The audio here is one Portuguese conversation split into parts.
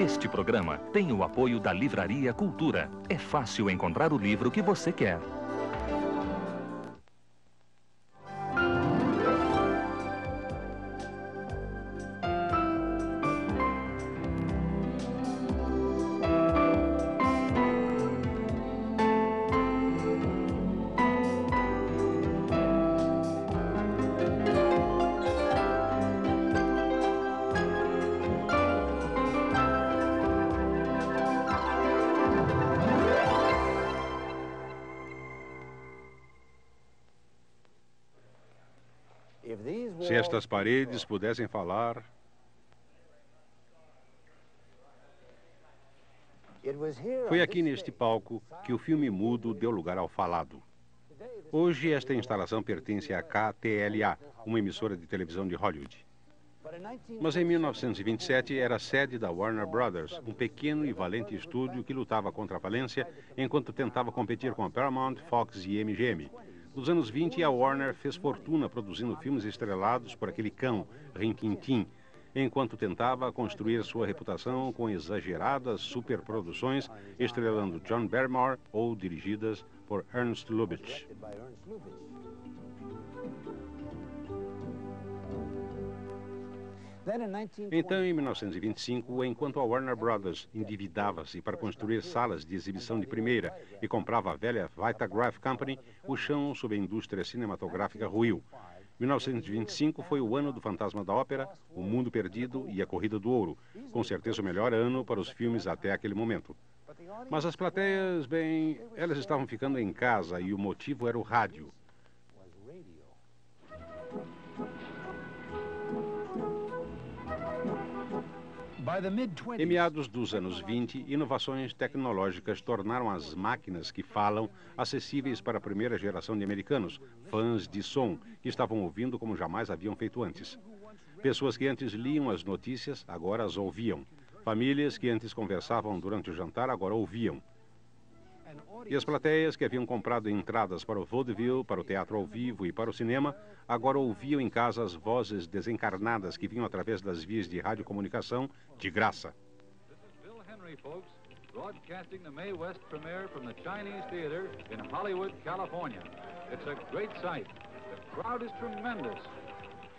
Este programa tem o apoio da Livraria Cultura. É fácil encontrar o livro que você quer. Se estas paredes pudessem falar... Foi aqui neste palco que o filme mudo deu lugar ao falado. Hoje esta instalação pertence à KTLA, uma emissora de televisão de Hollywood. Mas em 1927 era a sede da Warner Brothers, um pequeno e valente estúdio que lutava contra a falência enquanto tentava competir com a Paramount, Fox e MGM. Nos anos 20, a Warner fez fortuna produzindo filmes estrelados por aquele cão, Rin Tin Tin, enquanto tentava construir sua reputação com exageradas superproduções, estrelando John Barrymore ou dirigidas por Ernst Lubitsch. Então, em 1925, enquanto a Warner Brothers endividava-se para construir salas de exibição de primeira e comprava a velha Vitagraph Company, o chão sob a indústria cinematográfica ruiu. 1925 foi o ano do Fantasma da Ópera, O Mundo Perdido e A Corrida do Ouro, com certeza o melhor ano para os filmes até aquele momento. Mas as plateias, bem, elas estavam ficando em casa e o motivo era o rádio. Em meados dos anos 20, inovações tecnológicas tornaram as máquinas que falam acessíveis para a primeira geração de americanos, fãs de som, que estavam ouvindo como jamais haviam feito antes. Pessoas que antes liam as notícias, agora as ouviam. Famílias que antes conversavam durante o jantar, agora ouviam. E as plateias que haviam comprado entradas para o vaudeville, para o teatro ao vivo e para o cinema, agora ouviam em casa as vozes desencarnadas que vinham através das vias de radiocomunicação de graça. Bill Henry, folks, broadcasting the Mae West premiere from the Chinese Theater in Hollywood, California. It's a great sight. The crowd is tremendous.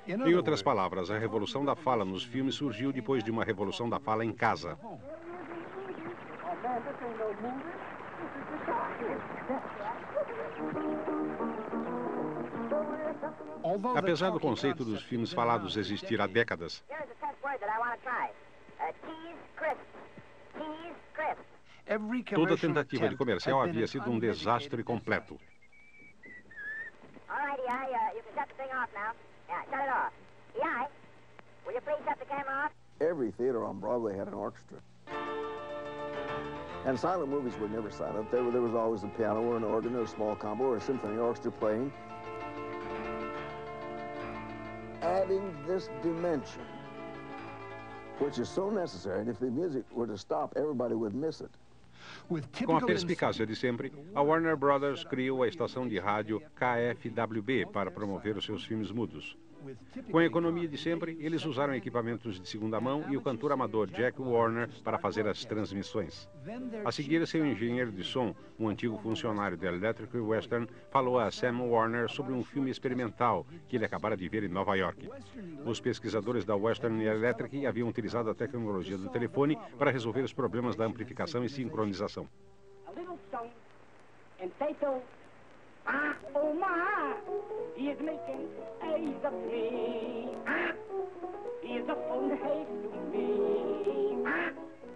Em outras palavras, a revolução da fala nos filmes surgiu depois de uma revolução da fala em casa. Apesar do conceito dos filmes falados existir há décadas, toda tentativa de comercial havia sido um desastre completo. Every theater on Broadway had an orchestra. And silent movies were never silent. There was always a piano or an organ or a small combo or a symphony orchestra playing. Adding this dimension, which is so necessary, and if the music were to stop, everybody would miss it. Com a perspicácia de sempre, a Warner Brothers criou a estação de rádio KFWB para promover os seus filmes mudos. Com a economia de sempre, eles usaram equipamentos de segunda mão e o cantor amador Jack Warner para fazer as transmissões. A seguir, seu engenheiro de som, um antigo funcionário da Electric Western, falou a Sam Warner sobre um filme experimental que ele acabara de ver em Nova York. Os pesquisadores da Western Electric haviam utilizado a tecnologia do telefone para resolver os problemas da amplificação e sincronização. Ah, oh my, he is making A's of me. Ah, he is a phone haste to me. Ah.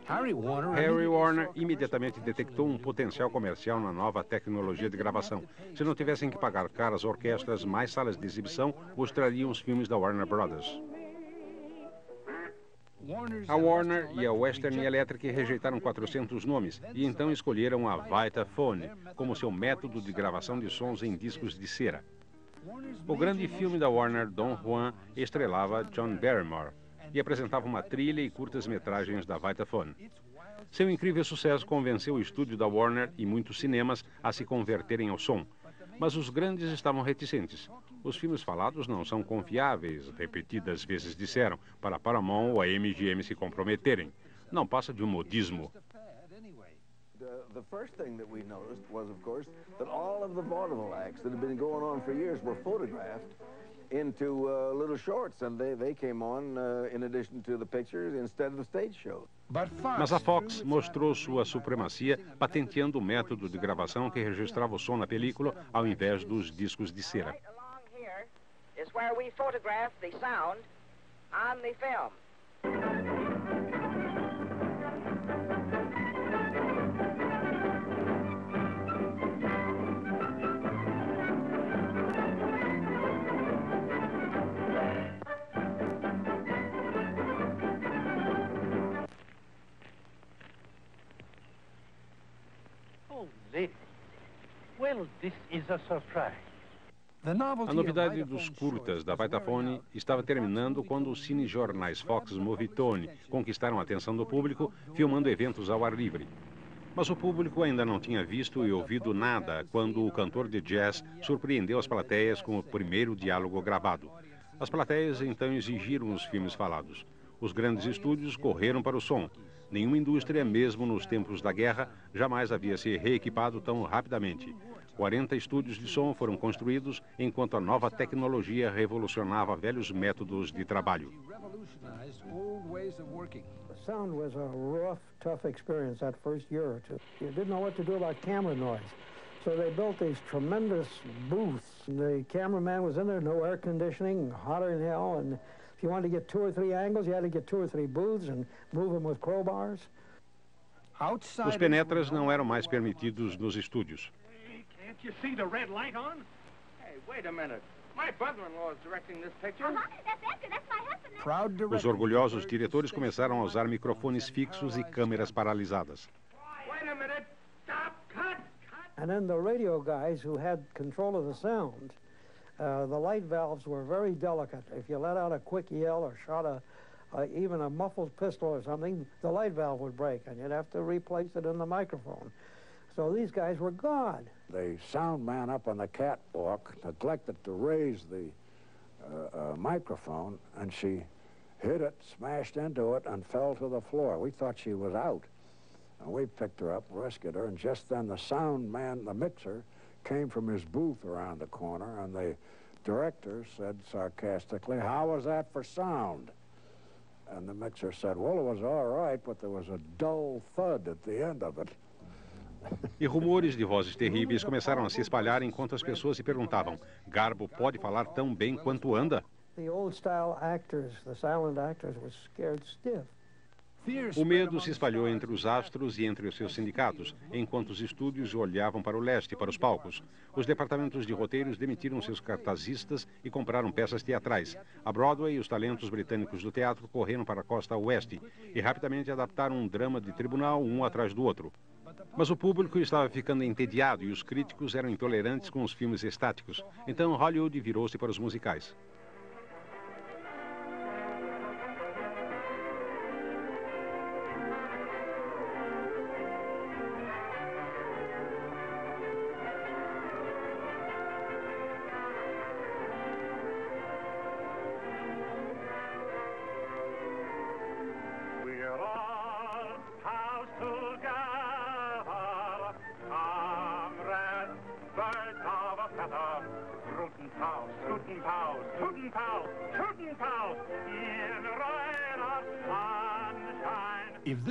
Harry Warner imediatamente detectou um potencial comercial na nova tecnologia de gravação. Se não tivessem que pagar caras orquestras, mais salas de exibição, mostrariam os filmes da Warner Brothers. A Warner e a Western Electric rejeitaram 400 nomes e então escolheram a Vitaphone como seu método de gravação de sons em discos de cera. O grande filme da Warner, Don Juan, estrelava John Barrymore e apresentava uma trilha e curtas-metragens da Vitaphone. Seu incrível sucesso convenceu o estúdio da Warner e muitos cinemas a se converterem ao som. Mas os grandes estavam reticentes. Os filmes falados não são confiáveis, repetidas vezes disseram, para Paramount ou a MGM se comprometerem. não passa de um modismo. The first thing that we noticed was, of course, that all of the vaudeville acts that had been going on for years were photographed into little shorts, and they came on in addition to the pictures instead of the stage shows. Mas a Fox mostrou sua supremacia patenteando o método de gravação que registrava o som na película ao invés dos discos de cera. Right along here is where we photograph the sound on the film. Well, this is a surprise. A novidade dos curtas da Vitaphone estava terminando quando os cinejornais Fox e Movietone conquistaram a atenção do público, filmando eventos ao ar livre. Mas o público ainda não tinha visto e ouvido nada quando o cantor de jazz surpreendeu as plateias com o primeiro diálogo gravado. As plateias então exigiram os filmes falados. Os grandes estúdios correram para o som. Nenhuma indústria, mesmo nos tempos da guerra, jamais havia se reequipado tão rapidamente. 40 estúdios de som foram construídos enquanto a nova tecnologia revolucionava velhos métodos de trabalho. The sound was a rough, tough experience that first year or two. You didn't know what to do about camera noise. So they built these tremendous booths. The cameraman was in there, no air conditioning, hotter than hell, and if you wanted to get 2 or 3 angles, you had to get 2 or 3 booths and move them with crowbars. Os penetras não eram mais permitidos nos estúdios. Can't you see the red light on? Hey, wait a minute. My brother-in-law is directing this picture. Proud Os orgulhosos diretores começaram a usar microfones fixos e câmeras paralisadas. Wait a minute. Stop. Cut. And then the radio guys who had control of the sound, the light valves were very delicate. If you let out a quick yell or shot even a muffled pistol or something, the light valve would break, and you'd have to replace it in the microphone. So these guys were God. The sound man up on the catwalk neglected to raise the microphone, and she hit it, smashed into it, and fell to the floor. We thought she was out. And we picked her up, rescued her, and just then the sound man, the mixer, came from his booth around the corner, and the director said sarcastically, "How was that for sound?" And the mixer said, "Well, it was all right, but there was a dull thud at the end of it." E rumores de vozes terríveis começaram a se espalhar enquanto as pessoas se perguntavam: Garbo pode falar tão bem quanto anda? The old-style actors, the silent actors, were scared stiff. O medo se espalhou entre os astros e entre os seus sindicatos, enquanto os estúdios olhavam para o leste, para os palcos. Os departamentos de roteiros demitiram seus cartazistas e compraram peças teatrais. A Broadway e os talentos britânicos do teatro correram para a costa oeste e rapidamente adaptaram um drama de tribunal um atrás do outro. Mas o público estava ficando entediado e os críticos eram intolerantes com os filmes estáticos. Então Hollywood virou-se para os musicais.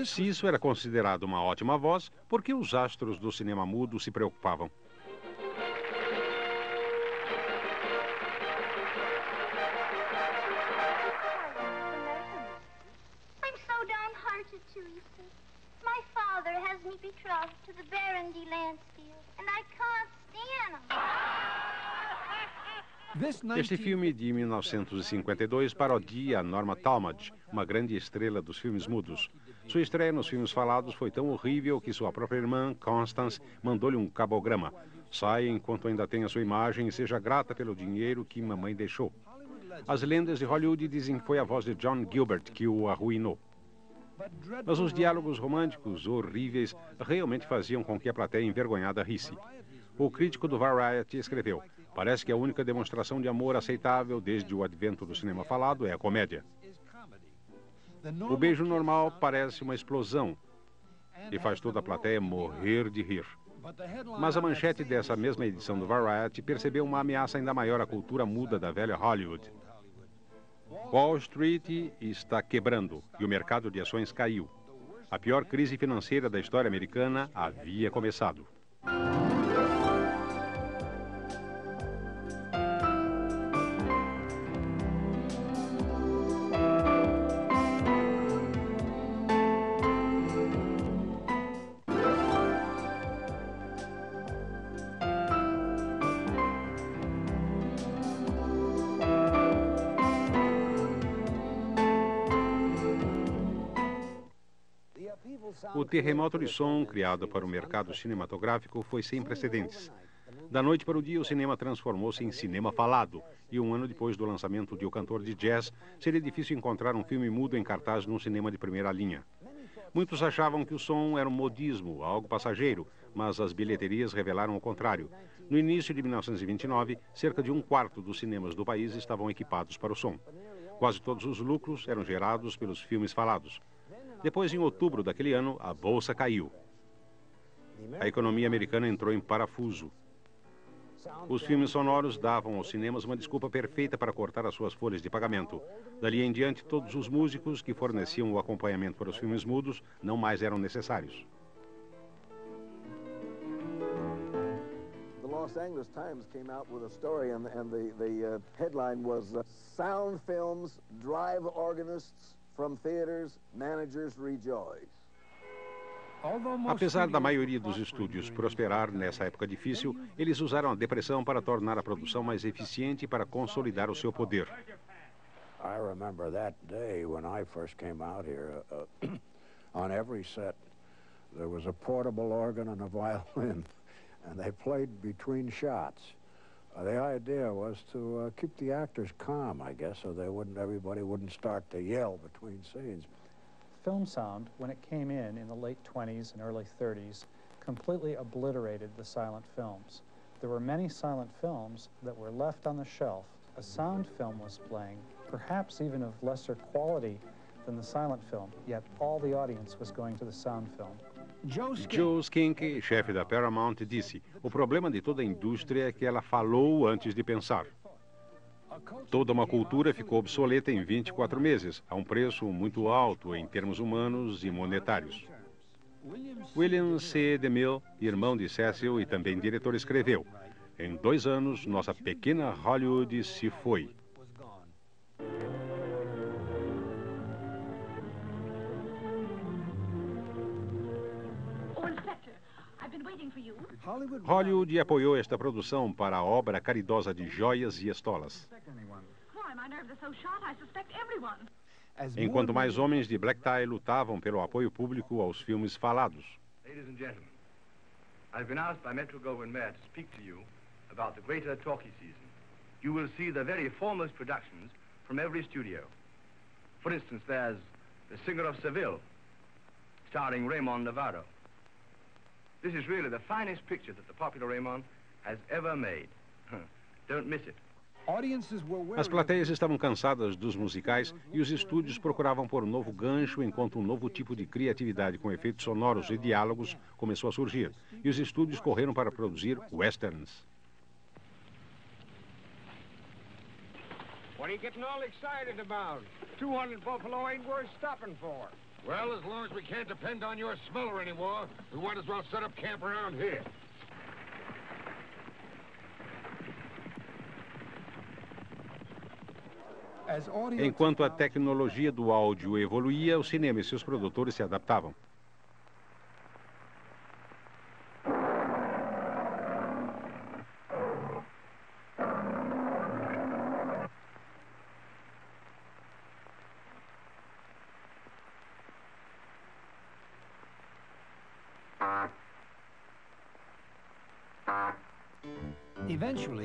Se isso era considerado uma ótima voz, por que os astros do cinema mudo se preocupavam? I'm so downhearted, Teresa. My father has me betrothed to the Baron de Lansfield, and I can't stand him. Este filme de 1952 parodia Norma Talmadge, uma grande estrela dos filmes mudos. Sua estreia nos filmes falados foi tão horrível que sua própria irmã, Constance, mandou-lhe um cabograma. Saia enquanto ainda tenha sua imagem e seja grata pelo dinheiro que mamãe deixou. As lendas de Hollywood dizem que foi a voz de John Gilbert que o arruinou. Mas os diálogos românticos horríveis realmente faziam com que a plateia envergonhada risse. O crítico do Variety escreveu: "Parece que a única demonstração de amor aceitável desde o advento do cinema falado é a comédia." O beijo normal parece uma explosão e faz toda a plateia morrer de rir. Mas a manchete dessa mesma edição do Variety percebeu uma ameaça ainda maior à cultura muda da velha Hollywood. Wall Street está quebrando e o mercado de ações caiu. A pior crise financeira da história americana havia começado. O terremoto de som criado para o mercado cinematográfico foi sem precedentes. Da noite para o dia, o cinema transformou-se em cinema falado. E um ano depois do lançamento de O Cantor de Jazz, seria difícil encontrar um filme mudo em cartaz num cinema de primeira linha. Muitos achavam que o som era um modismo, algo passageiro, mas as bilheterias revelaram o contrário. No início de 1929, cerca de 1/4 dos cinemas do país estavam equipados para o som. Quase todos os lucros eram gerados pelos filmes falados. Depois, em outubro daquele ano, a bolsa caiu. A economia americana entrou em parafuso. Os filmes sonoros davam aos cinemas uma desculpa perfeita para cortar as suas folhas de pagamento. Dali em diante, todos os músicos que forneciam o acompanhamento para os filmes mudos não mais eram necessários. The Los Angeles Times came out with a story and the headline was Sound Films Drive Organists from Theaters, Managers Rejoice. Apesar da maioria dos estúdios prosperar nessa época difícil, eles usaram a depressão para tornar a produção mais eficiente e para consolidar o seu poder. I remember that day when I first came out here. On every set, there was a portable organ and a violin, and they played between shots. The idea was to keep the actors calm, I guess, so everybody wouldn't start to yell between scenes. Film sound, when it came in the late 20s and early 30s, completely obliterated the silent films. There were many silent films that were left on the shelf. A sound film was playing, perhaps even of lesser quality than the silent film, yet all the audience was going to the sound film. Joe Skink, chefe da Paramount, disse: o problema de toda a indústria é que ela falou antes de pensar. Toda uma cultura ficou obsoleta em 24 meses, a um preço muito alto em termos humanos e monetários. William C. DeMille, irmão de Cecil e também diretor, escreveu: em 2 anos, nossa pequena Hollywood se foi. Hollywood apoiou esta produção para a obra caridosa de joias e estolas. Enquanto mais homens de black tie lutavam pelo apoio público aos filmes falados. Ladies and gentlemen, I've been asked by Metro-Goldwyn-Mayer to speak to you about the greater talkie season. You will see the very foremost productions from every studio. For instance, there's The Singer of Seville, starring Raymond Navarro. This is really the finest picture that the popular Raymond has ever made. Don't miss it. As plateias estavam cansadas dos musicais e os estúdios procuravam por um novo gancho enquanto um novo tipo de criatividade com efeitos sonoros e diálogos começou a surgir. E os estúdios correram para produzir westerns. What are you getting all excited about? 200 buffalo ain't worth stopping for. Well, as long as we can't depend on your smeller anymore, we might as well set up camp around here. Enquanto a tecnologia do áudio evoluía, o cinema e seus produtores se adaptavam.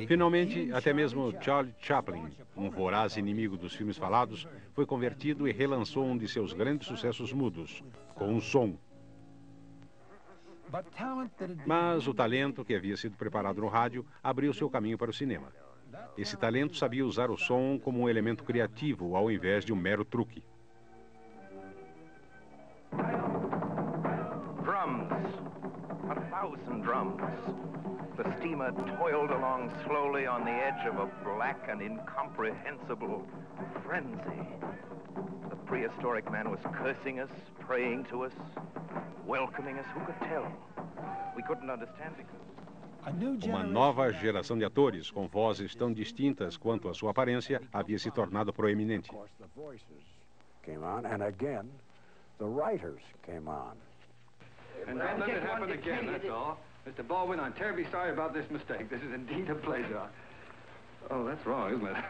Finalmente, até mesmo Charlie Chaplin, um voraz inimigo dos filmes falados, foi convertido e relançou um de seus grandes sucessos mudos, com um som. Mas o talento que havia sido preparado no rádio abriu seu caminho para o cinema. Esse talento sabia usar o som como um elemento criativo, ao invés de um mero truque. drums, 1,000 drums. The steamer toiled along slowly on the edge of a black and incomprehensible frenzy. The prehistoric man was cursing us, praying to us, welcoming us. Who could tell? We couldn't understand because... Uma nova geração de atores, com vozes tão distintas quanto a sua aparência, havia se tornado proeminente. Came on, and again, the writers came on. And don't let it happen again, that's all. Mr. Baldwin, I'm terribly sorry about this mistake. This is indeed a pleasure. Oh, that's wrong, isn't it?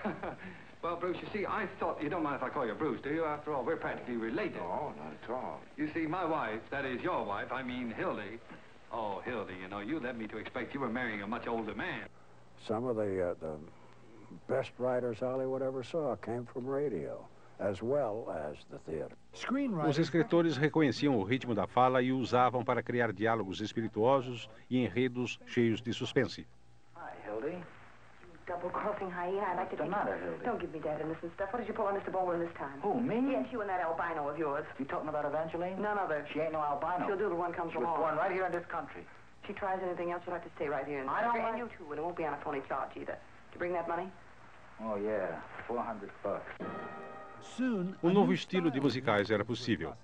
Well, Bruce, you see, I thought... You don't mind if I call you Bruce, do you? After all, we're practically related. No, not at all. You see, my wife, that is your wife, I mean Hildy. Oh, Hildy, you know, you led me to expect you were marrying a much older man. Some of the best writers Hollywood ever saw came from radio, as well as the theater. Os escritores reconheciam o ritmo da fala e o usavam para criar diálogos espirituosos e enredos cheios de suspense. Hi, Hildy. Double-crossing hyena. I'd like to take... Hildy? Don't give me that innocent stuff. What did you pull on Mr. Baldwin this time? Who, me? Yes, you and that albino of yours. You talking about Evangeline? None of her. She ain't no albino. She'll do the one comes She was along. born right here in this country. If she tries anything else, you'll have to stay right here. I don't And like... you too, and it won't be on a phony charge either. Did you bring that money? Oh, yeah. $400. Um novo estilo de musicais era possível.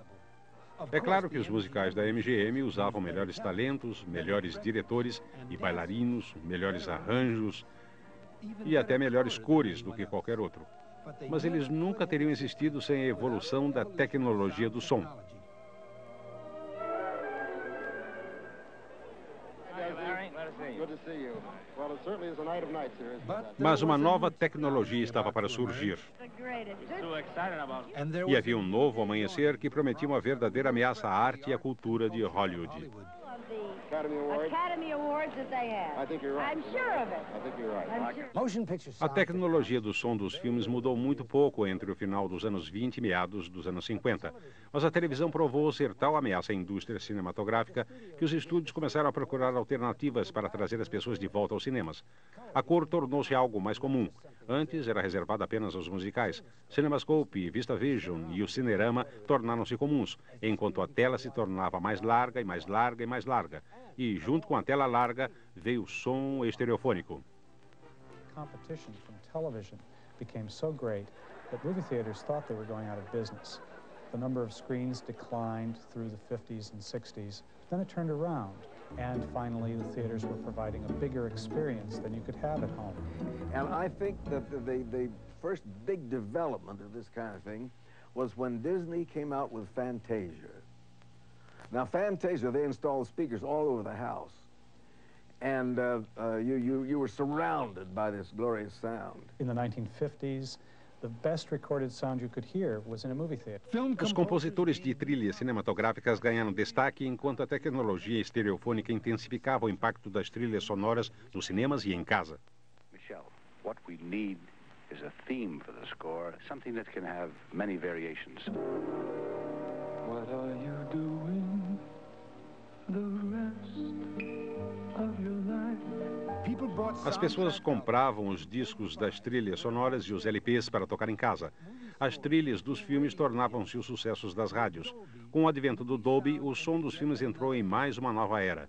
É claro que os musicais da MGM usavam melhores talentos, melhores diretores e bailarinos, melhores arranjos e até melhores cores do que qualquer outro. Mas eles nunca teriam existido sem a evolução da tecnologia do som. Mas uma nova tecnologia estava para surgir. E havia um novo amanhecer que prometia uma verdadeira ameaça à arte e à cultura de Hollywood. Academy Awards that they have. I think you're right. I'm sure of it. I think you're right. Motion picture A tecnologia do som dos filmes mudou muito pouco entre o final dos anos 20 e meados dos anos 50. Mas a televisão provou ser tal ameaça à indústria cinematográfica que os estúdios começaram a procurar alternativas para trazer as pessoas de volta aos cinemas. A cor tornou-se algo mais comum. Antes era reservada apenas aos musicais. CinemaScope, VistaVision e o Cinerama tornaram-se comuns, enquanto a tela se tornava mais larga e mais larga e mais larga. E, junto com a tela larga, veio o som estereofônico. Competition from television became so great that movie theaters thought they were going out of business. The number of screens declined through the 50s and 60s. Then it turned around, and finally the theaters were providing a bigger experience than you could have at home. And I think that the first big development of this kind of thing was when Disney came out with Fantasia. Now, Fantasia, they installed speakers all over the house. And you were surrounded by this glorious sound. In the 1950s, the best recorded sound you could hear was in a movie theater. Os compositores de trilhas cinematográficas ganharam destaque enquanto a tecnologia estereofônica intensificava o impacto das trilhas sonoras nos cinemas e em casa. Michelle, what we need is a theme for the score, something that can have many variations. What are you doing the rest of your life? As pessoas compravam os discos das trilhas sonoras e os LPs para tocar em casa. As trilhas dos filmes tornavam-se os sucessos das rádios. Com o advento do Dolby, o som dos filmes entrou em mais uma nova era.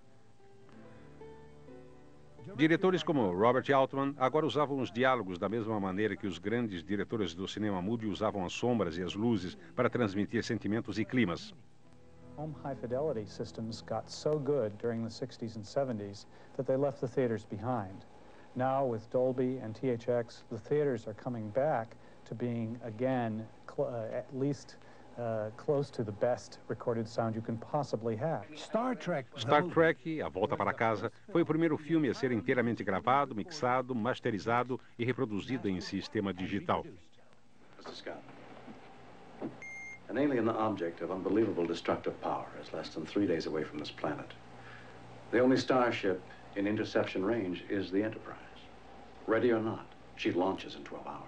Diretores como Robert Altman agora usavam os diálogos da mesma maneira que os grandes diretores do cinema mudo usavam as sombras e as luzes para transmitir sentimentos e climas. Home high-fidelity systems got so good during the 60s and 70s that they left the theaters behind. Now, with Dolby and THX, the theaters are coming back to being, again, at least close to the best recorded sound you can possibly have. Star Trek, A Volta para Casa, foi o primeiro filme a ser inteiramente gravado, mixado, masterizado e reproduzido em sistema digital. Mr. Scott, an alien object of unbelievable destructive power is less than 3 days away from this planet. The only starship in interception range is the Enterprise. Ready or not, she launches in 12 hours.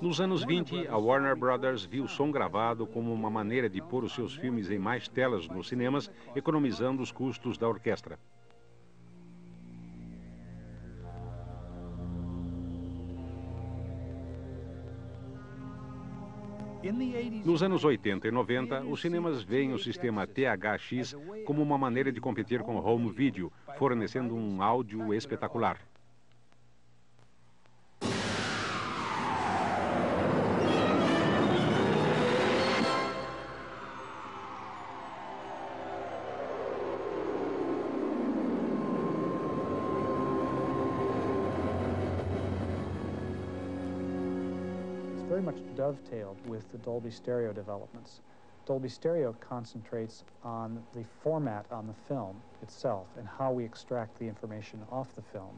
Nos anos 20, a Warner Brothers viu o som gravado como uma maneira de pôr os seus filmes em mais telas nos cinemas, economizando os custos da orquestra. Nos anos 80 e 90, os cinemas veem o sistema THX como uma maneira de competir com o home video, fornecendo um áudio espetacular. Very much dovetailed with the Dolby Stereo developments. Dolby Stereo concentrates on the format on the film itself and how we extract the information off the film.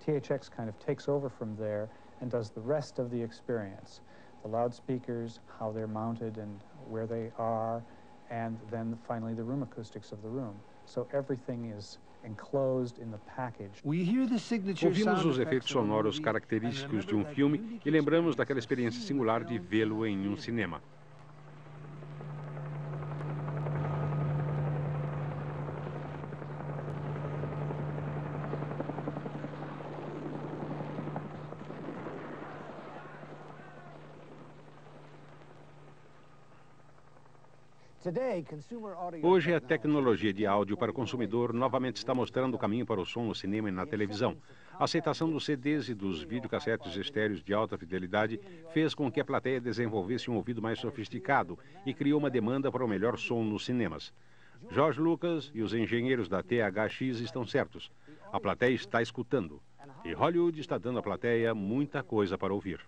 THX kind of takes over from there and does the rest of the experience. The loudspeakers, how they're mounted and where they are, and then finally the room acoustics of the room. So everything is enclosed in the package. Ouvimos os efeitos sonoros característicos de um filme e lembramos daquela experiência singular de vê-lo em um cinema. Hoje, a tecnologia de áudio para o consumidor novamente está mostrando o caminho para o som no cinema e na televisão. A aceitação dos CDs e dos videocassetes estéreos de alta fidelidade fez com que a plateia desenvolvesse um ouvido mais sofisticado e criou uma demanda para o melhor som nos cinemas. George Lucas e os engenheiros da THX estão certos. A plateia está escutando. E Hollywood está dando à plateia muita coisa para ouvir.